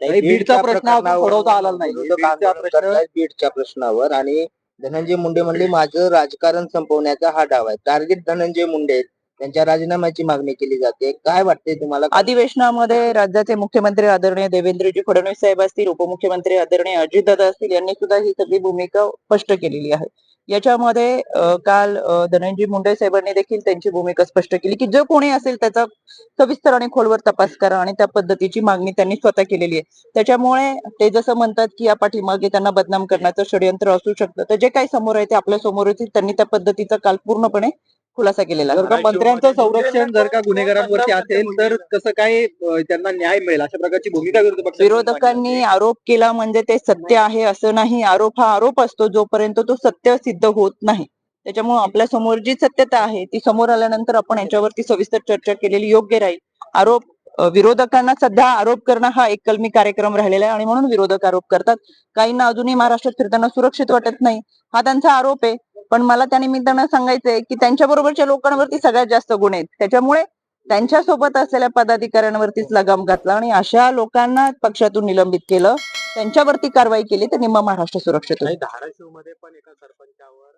नाही, बीडचा प्रश्न अजून सोडवता आला नाही. बीडचा प्रश्न बीडच्या प्रश्नावर आणि धनंजय मुंडे म्हणले माझं राजकारण संपवण्याचा हा डाव आहे. टार्गेट धनंजय मुंडे आहेत. त्यांच्या राजीनाम्याची मागणी केली जाते. काय वाटते तुम्हाला? अधिवेशनामध्ये राज्याचे मुख्यमंत्री आदरणीय देवेंद्रजी फडणवीस साहेब असतील, उपमुख्यमंत्री आदरणीय अजितदादा असतील यांनी सुद्धा ही सगळी भूमिका स्पष्ट केलेली आहे. याच्यामध्ये काल धनंजय मुंडे साहेबांनी देखील त्यांची भूमिका स्पष्ट केली की जो कोणी असेल त्याचा सविस्तर आणि खोलवर तपास करा आणि त्या पद्धतीची मागणी त्यांनी स्वतः केलेली आहे. त्याच्यामुळे ते जसं म्हणतात की या पाठीमागे त्यांना बदनाम करण्याचं षडयंत्र असू शकतं, तर जे काही समोर आहे ते आपल्या समोर येतील. त्यांनी त्या पद्धतीचा काल पूर्णपणे खुलासा केलेला जर का मंत्र्यांचं संरक्षण जर का गुन्हेगारांवरती असेल तर कसं काय त्यांना न्याय मिळेल अशा प्रकारची भूमिका विरोधकांनी आरोप केला म्हणजे ते सत्य आहे असं नाही. आरोप हा आरोप असतो जोपर्यंत तो सत्य सिद्ध होत नाही. त्याच्यामुळे आपल्या समोर जी सत्यता आहे ती समोर आल्यानंतर आपण याच्यावरती सविस्तर चर्चा केलेली योग्य राहील. आरोप विरोधकांना सध्या आरोप करणं हा एक कलमी कार्यक्रम राहिलेला आहे आणि म्हणून विरोधक आरोप करतात. काहींना अजूनही महाराष्ट्रात फिरताना सुरक्षित वाटत नाही, हा त्यांचा आरोप आहे. पण मला त्या निमित्तानं सांगायचंय की त्यांच्या बरोबरच्या लोकांवरती सगळ्यात जास्त गुन्हे आहेत. त्याच्यामुळे त्यांच्या सोबत असलेल्या पदाधिकाऱ्यांवरतीच लगाम घातला आणि अशा लोकांना पक्षातून निलंबित केलं, त्यांच्यावरती कारवाई केली तर निम्मा महाराष्ट्र सुरक्षित होईल. धाराशिव मध्ये पण एका सरपंचावर